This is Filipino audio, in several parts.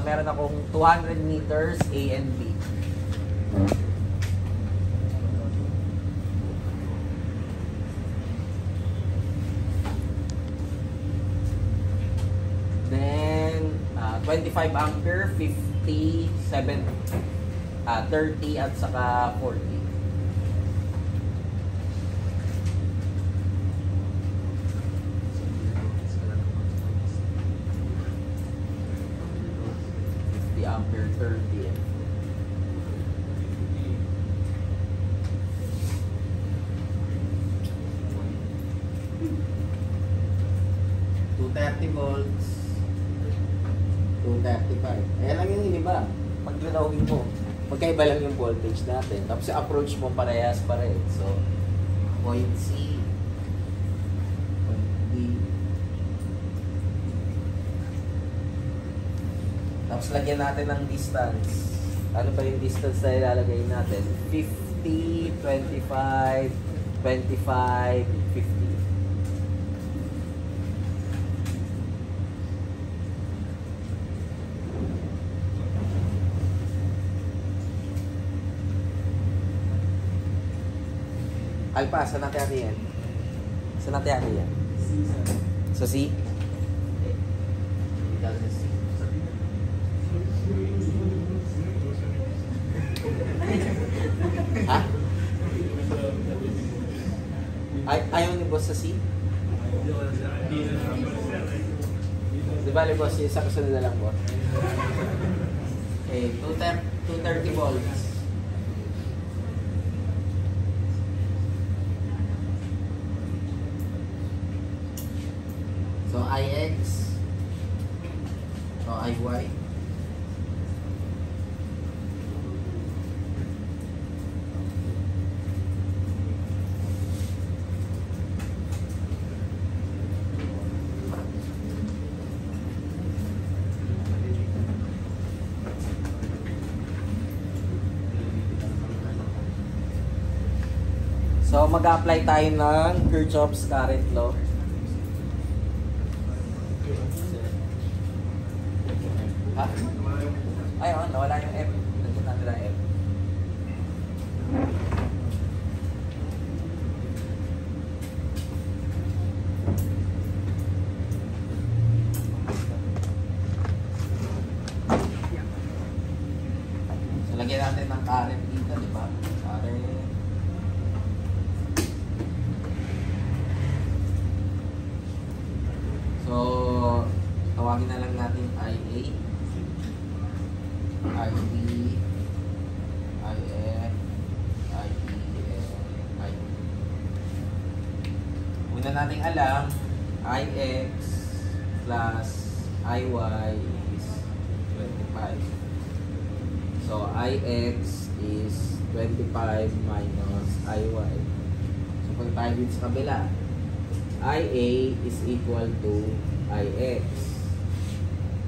meron akong 200 meters A and B. Then 25 ampere, 50, 7, 30 at saka 40. Ampere 30. 230 volts, 235. Ayan lang yung iba. Pag linawin mo, magkaiba lang yung voltage natin. Tapos yung approach mo parehas pa rin. So, point C, point D. Tapos lagyan natin ng distance. Ano ba yung distance na ilalagay natin? 50, 25, 25, 50. Alpa, saan natin ano yan? Saan natin ano yan? Sa C? Ha? Ayaw ni boss sa C? Di ba, boss, yung sa kasunod na lang, boss? Okay, 230 volts. So, IX. So, IY. So, mag-apply tayo ng Kirchhoff's current law. Ha? Ayun, nawala yung F. Nandun natin ang F. So, lagyan natin ng current dito, di ba? Current. So, tawagin na lang natin IA, IB, IF, IEF, IB. Una nating alam, IX plus IY is 25. So, IX is 25 minus IY. So, pag tayo dito sa kabila, IA is equal to IX,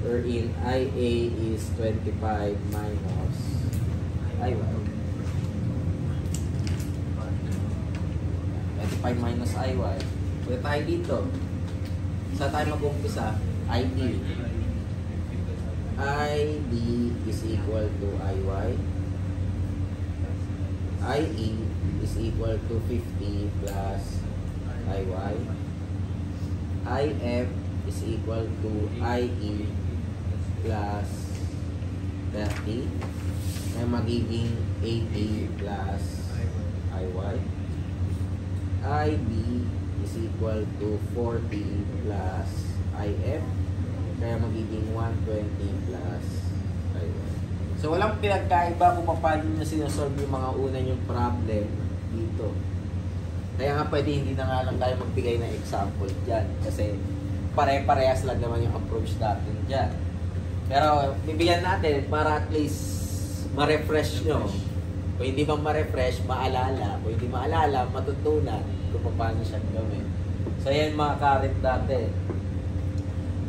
wherein IA is 25 minus IY. 25 minus IY. Pwede tayo dito. Saan tayo mag-umpisa? ID. ID is equal to IY. IE is equal to 50 plus IY. IF is equal to IE plus 30 na magiging 80 plus IY. IB is equal to 40 plus IF kaya magiging 120 plus IY. So walang pinagkaiba kung paano nyo sinusolve yung mga una yung problem dito. Kaya nga pwede hindi na nga lang tayo magbigay ng example dyan. Kasi pare-parehas lang naman yung approach natin dyan. Pero bibigyan natin para at least ma-refresh nyo. Kung hindi man ma-refresh, maalala. Kung hindi maalala, matutunan kung paano siya gawin. So yan mga current natin.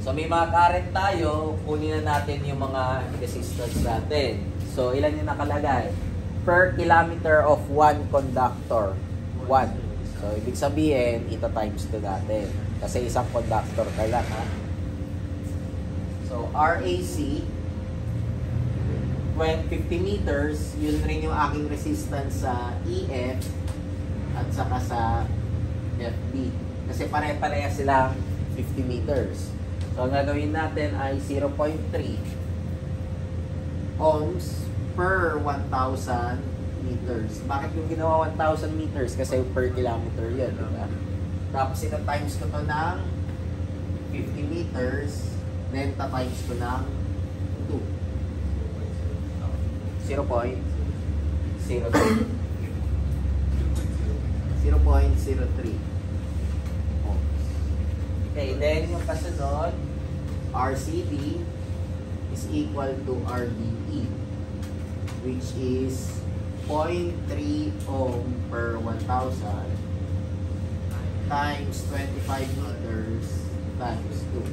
So may mga current tayo, kunin na natin yung mga resistance natin. So ilan yung nakalagay? Per kilometer of one conductor. 1. So, ibig sabihin, ito times 2 natin. Kasi isang conductor ka lang, ha? So, RAC 50 meters, yun rin yung aking resistance sa EF at saka sa FB. Kasi pare-pareha silang 50 meters. So, ang gagawin natin ay 0.3 ohms per 1,000 meters. Bakit yung ginawa 1,000 meters? Kasi per kilometer yun, diba? Tapos ito times ko to ng 50 meters, then times ko ng 2. 0.03. 0.03. Okay, then yung kasunod, RCD is equal to RDE, which is 0.3 ohm per 1,000 times 25 meters times 2.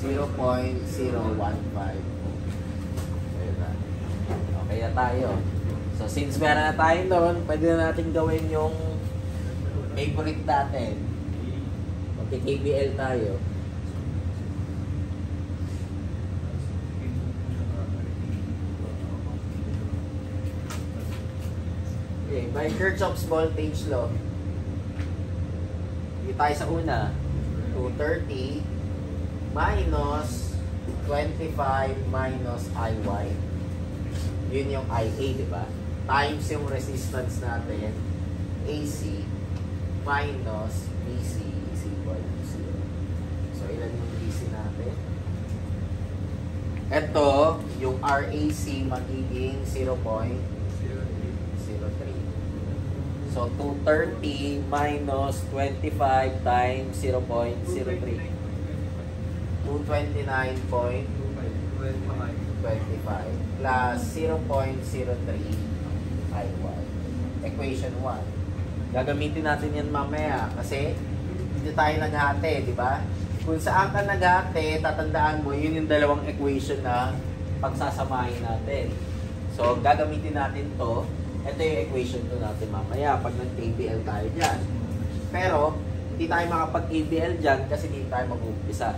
0.015. Okay na tayo. So, since meron na tayo doon, pwede na natin gawin yung favorite natin. Magki-KBL tayo. Okay, by Kirchhoff's voltage law. Dito tayo sa una. 230 minus 25 minus IY. Yun yung IA, di ba? Times yung resistance natin, AC, minus BC is equal to 0. So, ilan yung BC natin? Ito, yung RAC magiging 0.03. So, 230 minus 25 times 0.03. 229.25 plus 0.03 IY. Equation 1. Gagamitin natin yan mamaya kasi hindi tayo naghati, di ba? Kung saan ka naghati, tatandaan mo, yun yung dalawang equation na pagsasamahin natin. So, gagamitin natin to. Ito yung equation to natin mamaya pag nag-ABL tayo dyan. Pero, hindi tayo makapag-ABL dyan kasi hindi tayo mag-umpisa.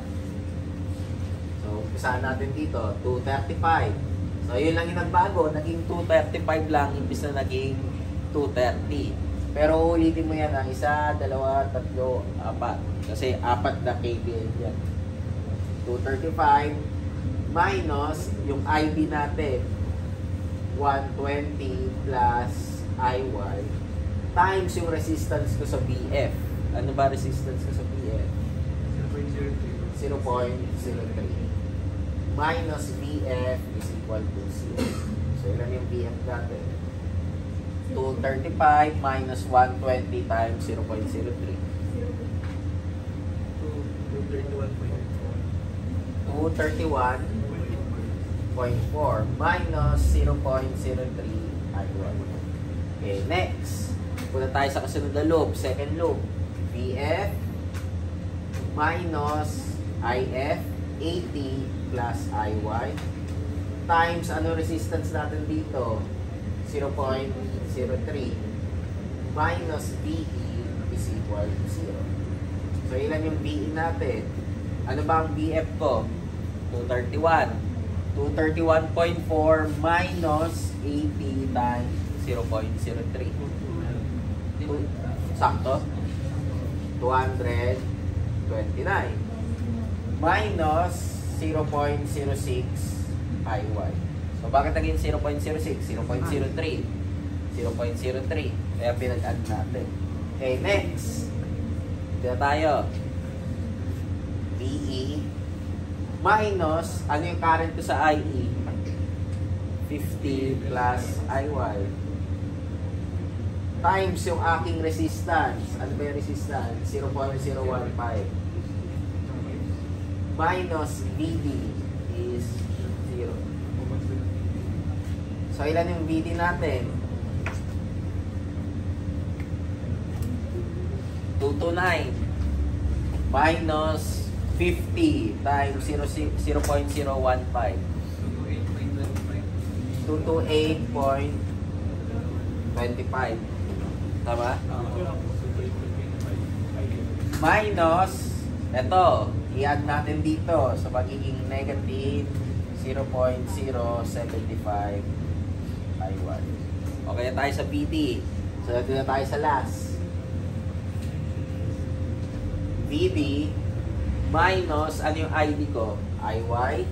So, umpisahan natin dito, 235. So, yun lang yung nagbago. Naging 235 lang, imbis na naging 230. Pero, ulitin mo yan, isa, dalawa, tatlo, apat. Kasi, apat na KBL yan. 235 minus yung IB natin, 120 plus IY, times yung resistance ko sa BF. Ano ba resistance ko sa BF? 0.03. Minus BF is equal to 0. So, ilan yung BF natin? 235 minus 120 times 0.03. 231.4 minus 0.03 I1. Okay, next. Punta tayo sa kasunod na loop, second loop. BF minus IF 80 plus IY times ano resistance natin dito? 0.03 minus BE is equal to 0. So, ilan yung BE natin? Ano ba ang BF ko? 231. 231.4 minus 80 times 0.03. Sakto? 229 minus 0.06 IY. So, bakit naging 0.06? 0.03. 0.03. Kaya pinag-add natin. Okay, next. Dito tayo. BE minus, ano yung current ko sa IE? 50 plus IY. Times yung aking resistance. Ano ba yung resistance? 0.015. Minus BD is 0. So, ilan yung BD natin? 229 minus 50 times 0.015. 228.25. Tama? Minus, eto, i-add natin dito. So, magiging negative 0.075 I1. Okay na tayo sa VD. So, dito na tayo sa last. VD minus, ano yung ID ko? IY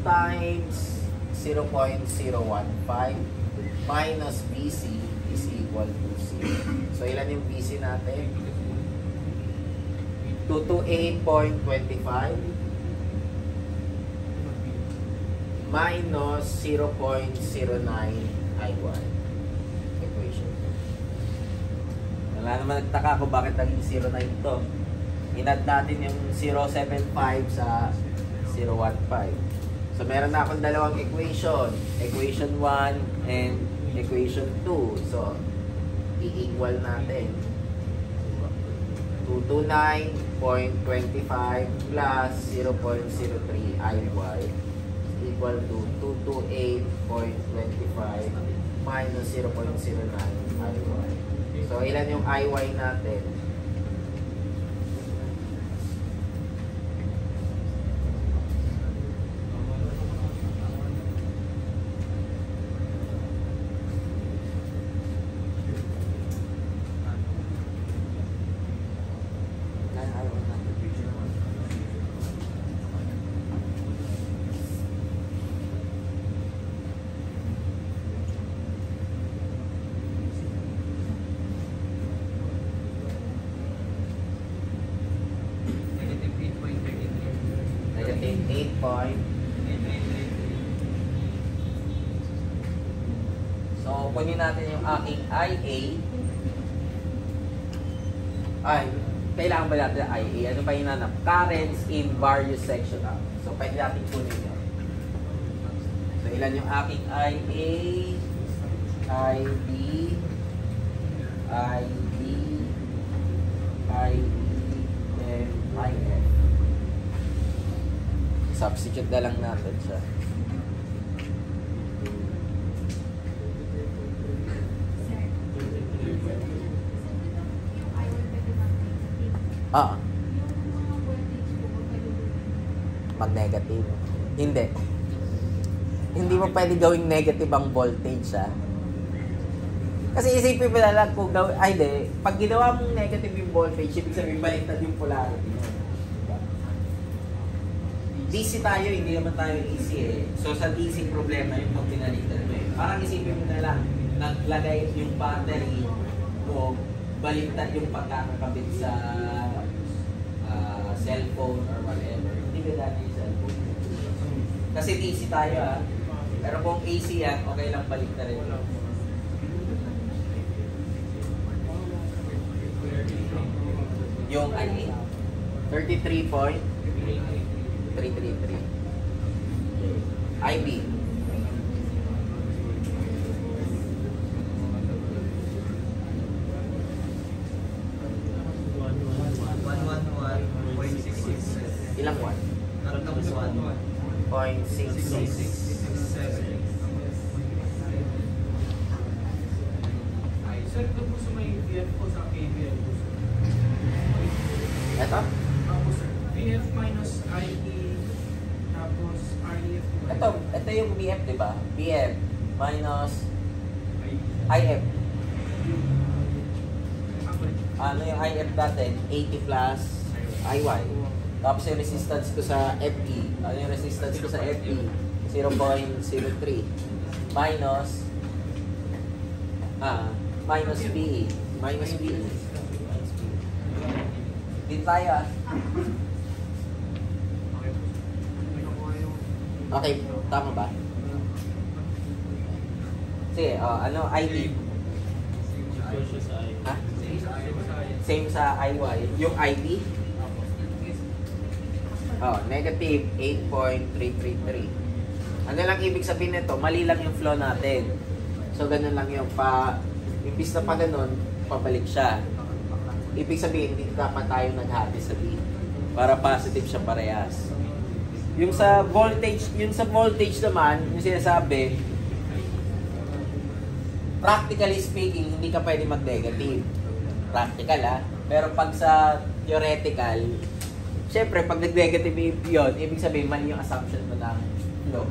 times 0.015 minus BC is equal to 0. So, ilan yung BC natin? 228.25 minus 0.09 I1 equation. Wala naman nagtaka kung bakit naging 09 to. Inad natin yung 0.75 sa 0.15. So, meron na akong dalawang equation. Equation 1 and equation 2. So, i-equal natin. 229.25 plus 0.03 IY equal to 228.25 minus 0.09 IY. So, ilan yung IY natin? Negative 8 point. So, kunin natin yung aking IA. Ay, kailangan ba natin IA? Ano pa yung nanap? Currents in various section. So, pwede natin kunin yun. So, ilan yung aking IA? IB, IB, IE, and IF. Substitute na lang natin siya. Mag-negative. Hindi. Hindi mo pwede gawing negative ang voltage, ha? Kasi isipin mo na lang kung gawin, ay di, pag ginawa mong negative yung voltage, ibig sabihin baliktad yung polarity. DC tayo, hindi naman tayo AC eh. So sa DC problema yung pag binaliktad mo eh. Parang isipin mo na lang, naglagay yung battery o baliktad yung pagkakakabit sa cellphone or whatever. Hindi ka dati yung cellphone. Kasi DC tayo ah. Pero kung AC yan, okay lang baliktad rin. Yung IA, 33.333. IB. Ilang 1? 0.66. Sir, ito po sa may VF po sa KVL po, sir. Ito? Tapos, sir. VF minus IE, tapos REF. Ito yung BF, di ba? BF minus IF. Ano yung IF natin? 80 plus IY. Tapos yung resistance ko sa FE. Ano yung resistance ko sa FE? 0.03. Minus minus BE. Minus BE. Din tayo ah. Okay, tama ba? Sige, ano ID? Ha? Same sa IY. Yung ID? Negative 8.333. Ano lang ibig sabihin nito? Mali lang yung flow natin. So, ganun lang yung imbis na pa ganun, pabalik siya. Ibig sabihin, hindi dapat tayo naghati sa B. Para positive siya parehas. Yung sa voltage naman, yung sinasabi, practically speaking, hindi ka pwede mag-negative. Practical, ha? Pero pag sa theoretical, syempre, pag nag-negative yun, ibig sabihin, mali yung assumption mo ng flow,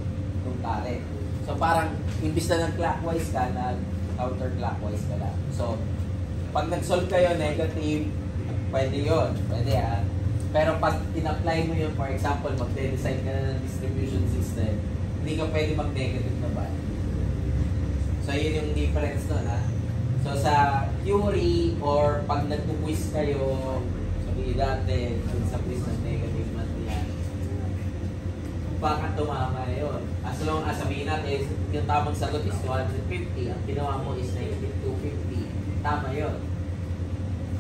ng current. So, parang, imbis na nag-clockwise ka, nag-counterclockwise ka lang. So, pag nag-solve kayo negative, pwede yun. Pwede Pero pag in-apply mo yun, for example, magde-design ka na ng distribution system, hindi ka pwede mag-negative na value. So, yun yung difference nun, So, sa theory or pag nag-quiz kayo, sabihin natin, sa quiz ng negative math yan, baka tumama yun. As long as sabihin natin, yung tamang sagot is 250, ang ginawa mo is negative 250, tama yun.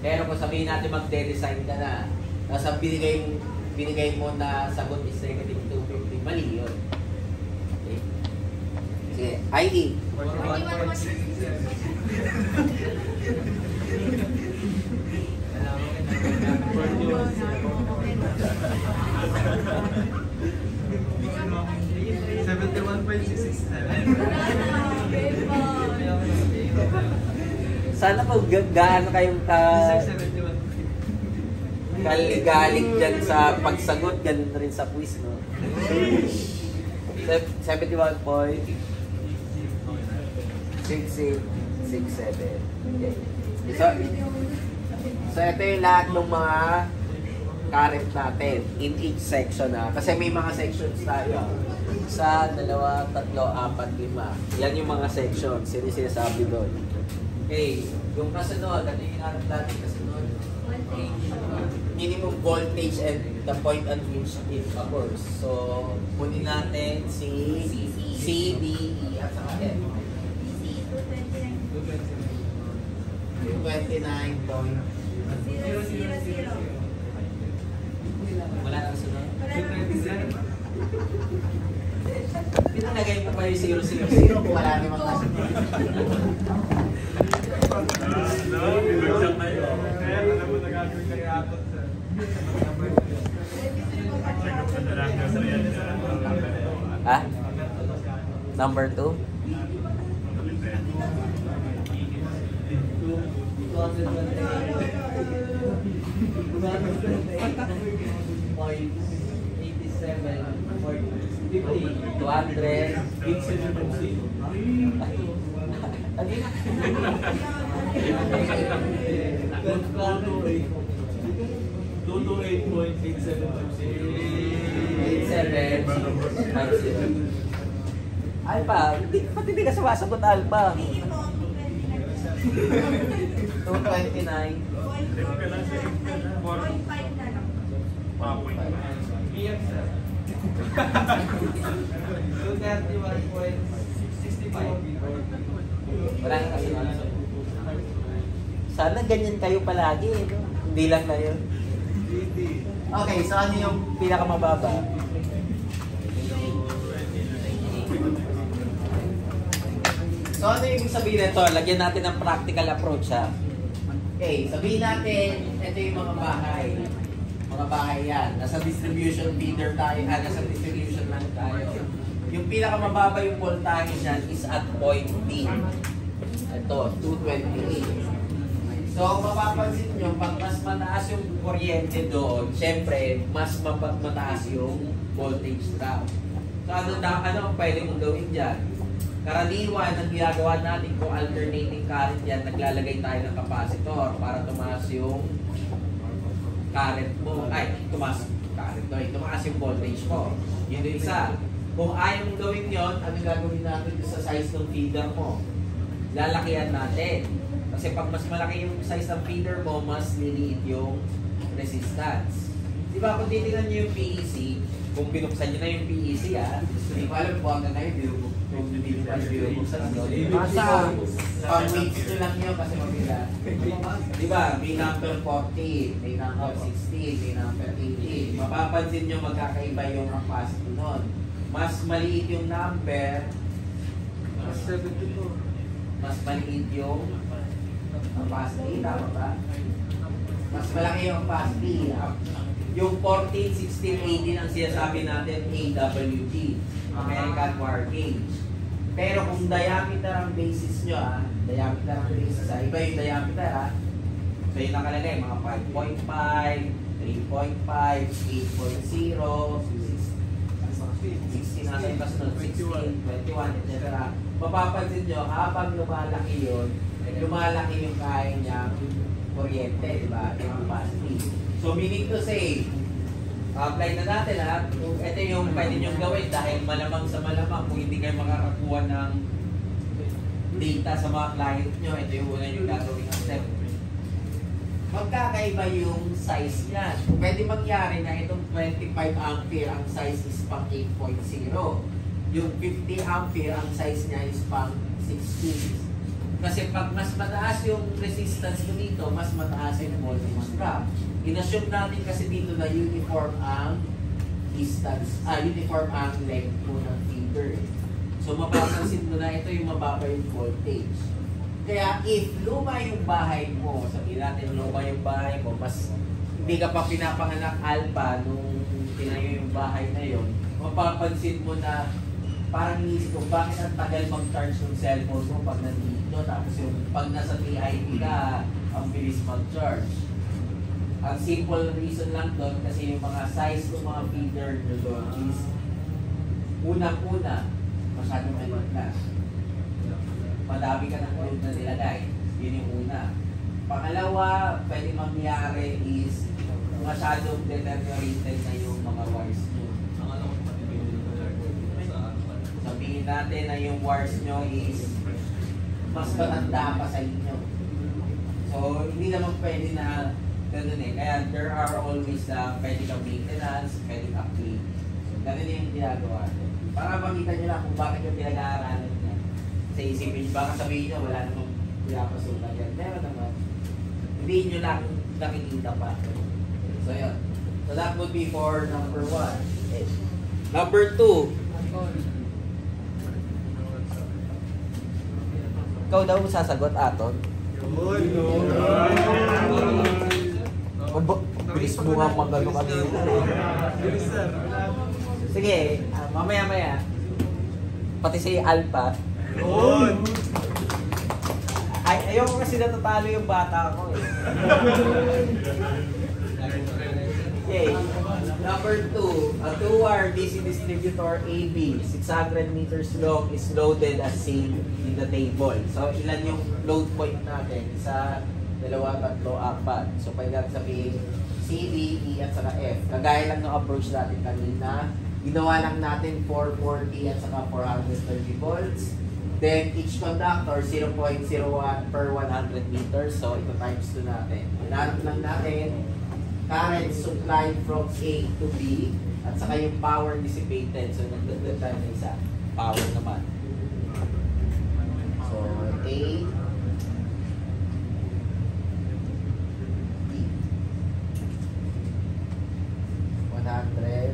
Pero kung sabihin natin magde-design ka na, nasa binigay mo na sagot is negative 250, mali yun. Okay? Sige, IE. 41.667. Sana po gaano kayong galing dyan sa pagsagot, ganun rin sa quiz, no? 71.6667. Okay. So, ito yung lahat ng mga current natin in each section, kasi may mga sections tayo. 1, 2, 3, 4, 5. Yan yung mga sections. Sinasabi doon. Okay, yung kasunod, ano yung hinanap natin kasunod? Minimum voltage and the point at which it occurs. So, kunin natin si C, D, E, at saka F. 29.000. Wala na kasunod? Pinalagay mo pa yung 000 kung wala naman kasunod. Bibagsak na yun. Kaya alam mo na gagawin ka yung atot sa... Ha? Number 2? Alpha, hindi ka sumasagot Alpha. 229. Wala na kasi. Sana ganyan kayo palagi, no? Hindi lang na yun. Okay, so ano yung pinakamababa? So ano yung sabihin nito? Lagyan natin ng practical approach, Okay, sabihin natin, ito yung mga bahay. Mga bahay yan. Nasa distribution feeder tayo, nasa distribution lang tayo. Yung pinakamababa yung voltage niyan is at point D. Ito, 228. So, mapapansin nyo, pag mas mataas yung kuryente doon, syempre, mas mataas yung voltage drop. So, ano ang pwede mong gawin dyan? Karaniwan, ang ginagawa natin kung alternating current yan, naglalagay tayo ng capacitor para tumaas yung current mo. Tumaas yung voltage mo. Yun yung isa. Kung ayaw mong gawin yun, ano gagawin natin sa size ng feeder mo? Lalakihan natin. Kasi pag mas malaki yung size ng feeder mo, mas liliit yung resistance. Di ba, kung titignan nyo yung PEC, kung binuksan nyo na yung PEC, hindi ko alam kung hanggang ngayon, binubuksan nyo. Basta, pang-weights nyo lang yun kasi mabila. Di ba, may number 14, may number 16, may number 18. Mapapansin nyo magkakaiba yung capacity nun. Mas maliit yung number, mas 74. Mas maliit yung capacity, tama ba? Mas malaki yung capacity. Yung 14, 16, 18 ang sinasabi natin AWG, American Wire Gauge. Pero kung diameter ang basis nyo, diameter ang basis, iba yung diameter, so yung nakalagay, mga 5.5, 3.5, 8.5, 8.0, 16 nasa yung kasunod, 16, 21, etc. Mapapansin nyo, habang lumalaki yun, lumalaki yung kaya niyang kuryente, di ba? Yung capacity. So, meaning to say, apply na natin ha. Ito yung pwede nyo gawin dahil malamang sa malamang kung hindi kayo makakakuha ng data sa mga client nyo, ito yung una yung gagawin ng step. Magkakaiba yung size niyan. Pwede mangyari na itong 25 ampere ang size is pang 8.0. Yung 50 ampere ang size niya is pang 16. Kasi pag mas mataas yung resistance mo dito, mas mataas yung voltage drop. Inassume natin kasi dito na uniform ang distance, uniform ang length mo ng feeder. So mapapansin mo na ito yung mababa yung voltage. Kaya if luma yung bahay mo, sabihin natin luma yung bahay mo, mas hindi ka pa pinapanganak alpha nung tinayo yung bahay na yon, mapapansin mo na parang inisip ko, bakit ang tagal mag-charge ng cellphone mo pag nandito, tapos yung pag nasa VIP ka, ang bilis mag-charge. Ang simple reason lang doon kasi yung mga size ng mga feeder nyo doon is unang-una, masyadong maliit na. Madami ka ng load na nilagay. Yun yung una. Pangalawa, pwede mangyari is masyadong deteriorated na yung mga wires nyo. Sabihin natin na yung wires nyo is mas matanda pa sa inyo. So, hindi naman pwede na ganun eh. Kaya there are always pwede kang maintenance, pwede kang upgrade. So, ganun yung ginagawa natin. Para makita nyo lang kung bakit yung pinag-aaralan niya. Sa isipin nyo, baka sabihin nyo, wala namang pinapasukan yan. Meron naman. Hindi nyo lang nakikita pa. So, yun. So, that would be for number 1. Okay. Number 2. Ikaw daw sasagot, Aton? Bilis mo nga magano kami. Sige, mamaya-maya. Pati si Alpha. Ayoko kasi natatalo yung bata ko eh. Okay. Number 2, a 2-wire DC distributor AB, 600 meters long, is loaded as seen in the table. So, ilan yung load point natin? Isa, dalawa, tatlo, apat. So, pwede sabihin C, D, E, at saka F. Kagaya lang ng approach natin kanina. Ginawa lang natin 440 at saka 430 volts. Then, each conductor, 0.01 per 100 meters. So, ito times 2 natin. Hinanap lang natin current supplied from A to B at saka yung power dissipated. So, nagdagdag tayo na isa. Power naman. So, A, B. 100,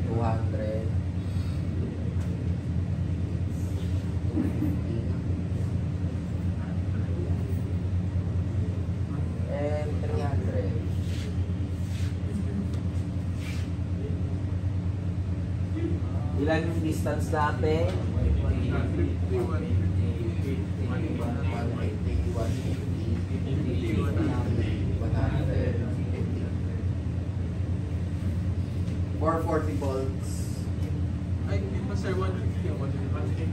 200, 250, and 300. Ilan yung distance natin? 440 volts. Ay, hindi pa sir, 150 yung 150.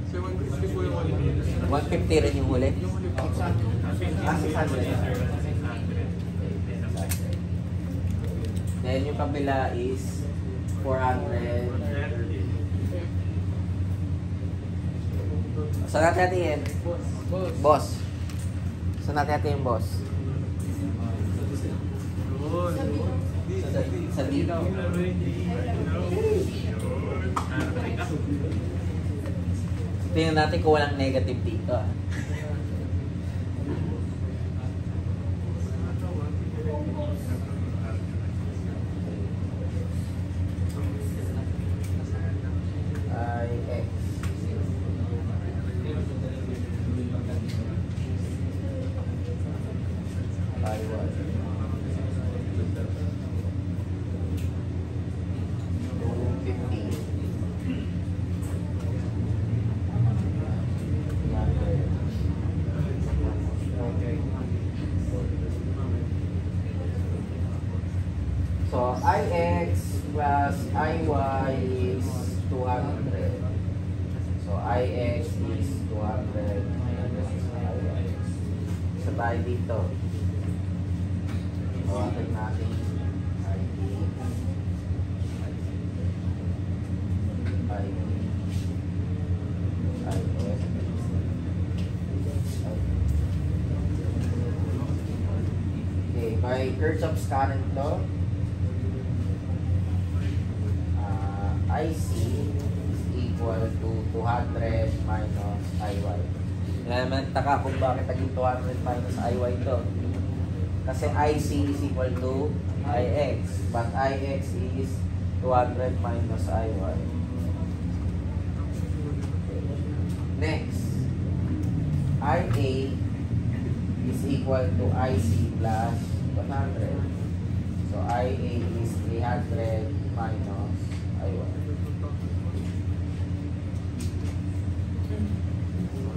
Sir, 150 po yung 150. 150 rin yung huli? Yung huli po. 600. Then yung kabila is 400. Saan natin natin? Boss. Saan natin natin yung boss? Sa dito. Tingnan natin kung walang negative dito. IX. So, Ix plus Iy is 200. So, Ix is 200 minus Iy. Isa tayo dito. Tawagan natin by Kirchhoff's current law, IC is equal to 200 minus IY. Naman taka kung bakit naging 200 minus IY to. Kasi IC is equal to IX, but IX is 200 minus IY. Next, IA is equal to IC plus 100. So IA is 300 minus IY.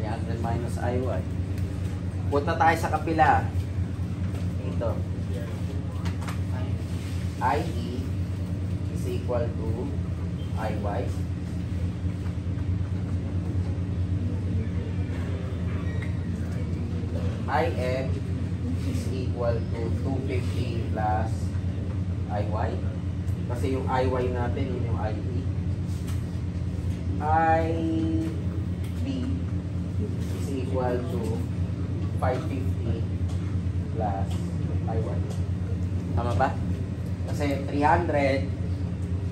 300 minus IY. Punta tayo sa kapila. Ito. IE is equal to IY. IM is equal to 250 plus IY. Kasi yung IY natin, yun yung IE. IB is equal to 550 plus IY. Tama ba? Kasi 300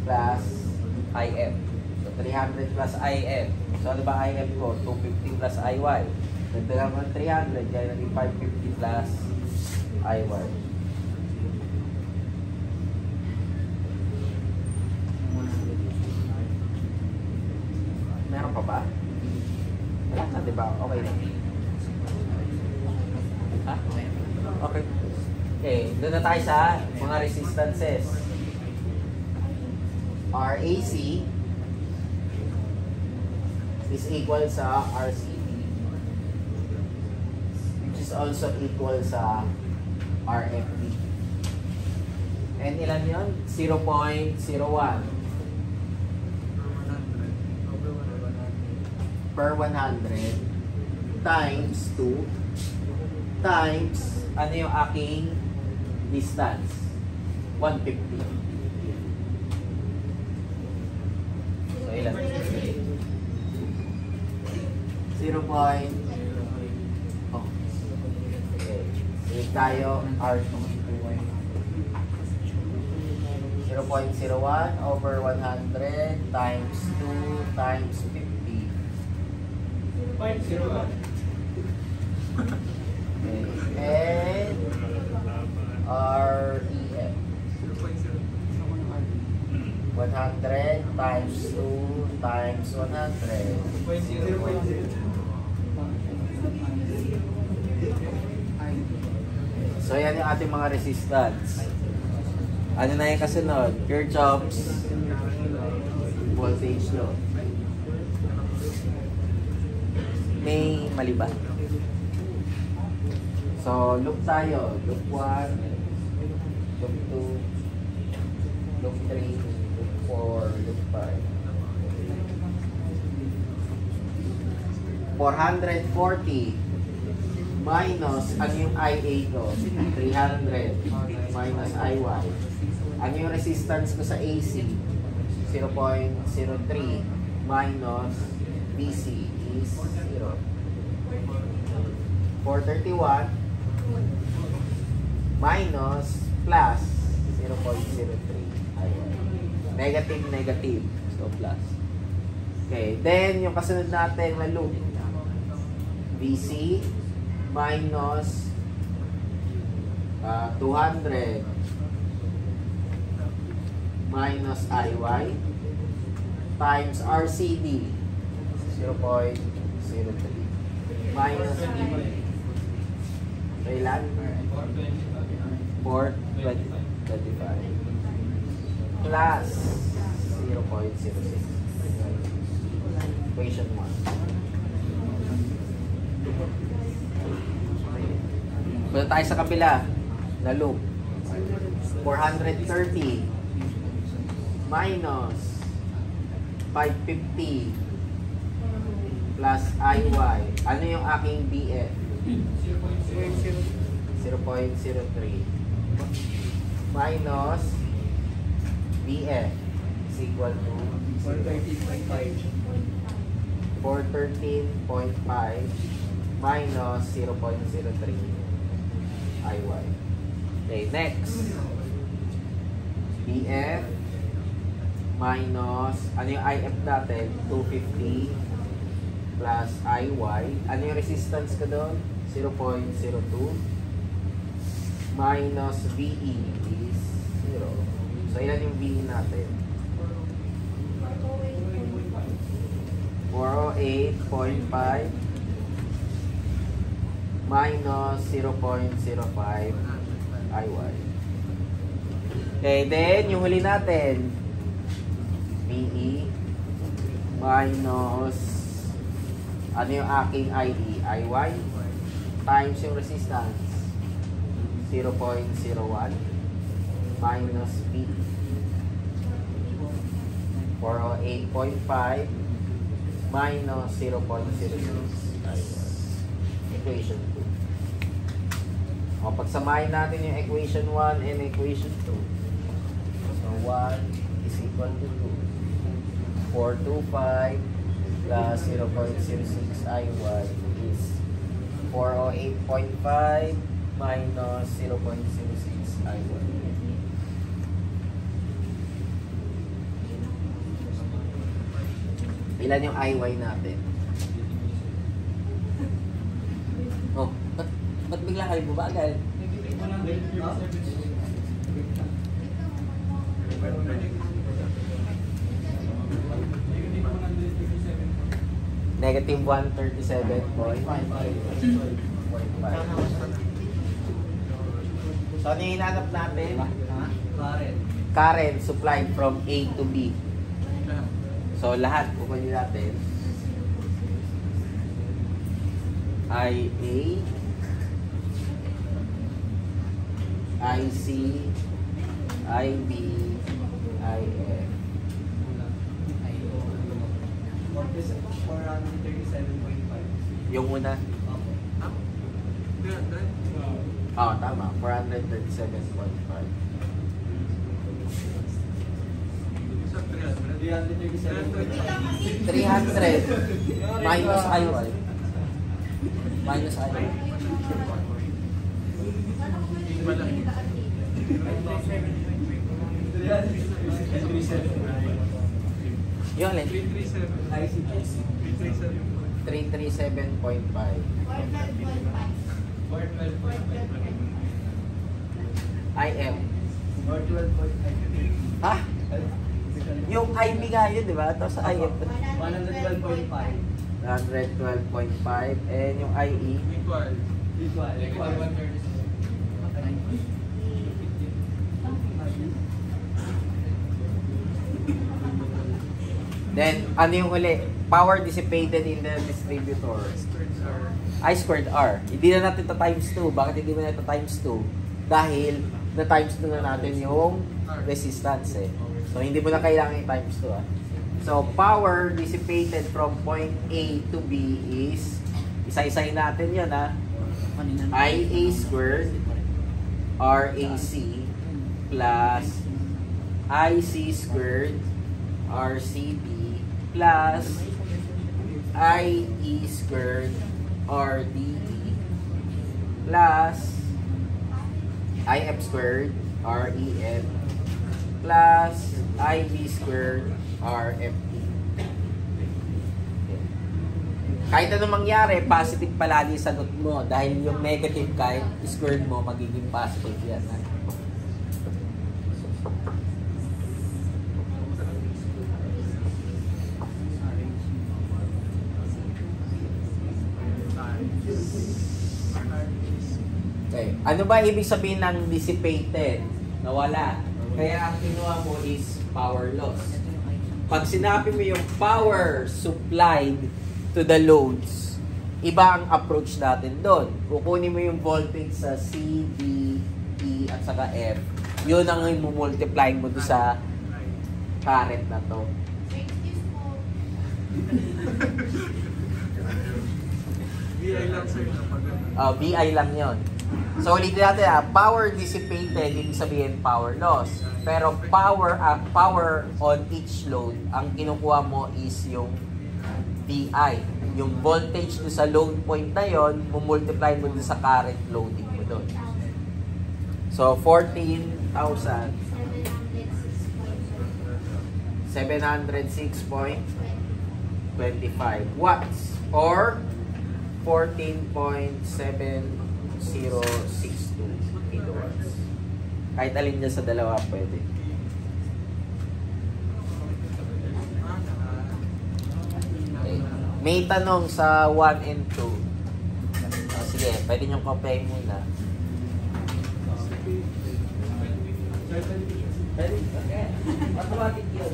plus IM. So 300 plus IM. So ano ba IM ko? 250 plus IY. Nagdagan mo ng 300, kaya naging 550 plus IY. Meron pa ba? Wala na, diba? Okay na. Ha? Okay. Okay, doon na tayo sa mga resistances. RAC is equal sa RCD, which is also equal sa RFD. And ilan yun? 0.01 per 100 times 2 times ano yung aking distance? 150. So ilan? 0. Oh. Okay. Sige tayo R2. 0.01 over 100 times 2 times 50. 0.01. Okay. And REF. 100 times 2 times 100. 0.0. So yan yung ating mga resistance. Ano na yung kasunod? Kirchhoff's voltage law. May mali ba? So loop tayo. Loop 1, loop 2, loop 3, loop 4, loop 5. 440 minus ang yung IA ko, 300 minus IY. Ang yung resistance ko sa AC, 0.03 minus DC is 0. 431 minus plus 0.03 IY. Negative, negative. So plus. Okay, then yung kasunod natin na loop, DC minus 200 minus IY times RCD 0.03 minus B. Kailan? 425 plus 0.06. Equation 1. Punta tayo sa kabila na loop. 430 minus 550 plus IY. Ano yung aking BF? 0.03 minus BF is equal to 413.5 minus 0.03 IY. Okay, next. BF minus, ano yung IF natin? 250 plus IY. Ano yung resistance ko doon? 0.02 minus VE is 0. So, ilan yung VE natin? 408.5 minus 0.05 IY. Okay, then yung huli natin, VE minus ano yung aking IE? IY times yung resistance 0.01 minus VE 408.5 minus 0.06 equation 2. O, pagsamahin natin yung equation 1 and equation 2. So, 1 is equal to 2. 425 plus 0.06 IY is 408.5 minus 0.06 IY. Ilan yung IY natin? Oh, ba't bigla kayo bubagal? Negative 137.5. So, ano yung hinanap natin? Current supplied from A to B. So, lahat pupunyin natin. IA, IC, IB, IF. 437.5. Yung una? Oo, tama. 437.5. 300 minus IY. Minus IY. Yung alin? 337.5. IM. Ha? Yung IB nga yun, di ba? Tapos IF. 112.5. 112.5. And yung IE? Equal 136. Then, ano yung uli? Power dissipated in the distributor. I squared R. Hindi na natin ito times 2. Bakit hindi mo na ito times 2? Dahil na times 2 na natin yung resistance eh. So, hindi mo na kailangan yung times 2 ah. So, power dissipated from point A to B is, isa-isahin natin yun ah. IA squared RAC plus IC squared RCB plus IE squared RDE plus IF squared REF plus IB squared RFE. Kahit anong mangyari, positive palagi sagot mo dahil yung negative kahit squared mo, magiging positive yan. Ha? Okay. Ano ba ibig sabihin ng dissipated? Nawala. Kaya ang kinuha mo is power loss. Pag sinabi mo yung power supplied to the loads, iba ang approach natin doon. Kukunin mo yung voltage sa C, D, E, at saka F. Yun ang i-multiply mo doon sa current na to. VI lang sa'yo na pag VI lang yon. So, ulitin natin power dissipated, ibig sabihin power loss. Pero power on each load, ang kinukuha mo is yung VI. Yung voltage do sa load point na yon, mumultiply mo doon sa current loading mo doon. So, 14,000. 706.25 watts or 14.7062 kilowatts. Kahit alin dyan sa dalawa pwede. Okay. May tanong sa 1 and 2. Sige, pwede nyo compare muna. Pwede, okay. Automatic yun.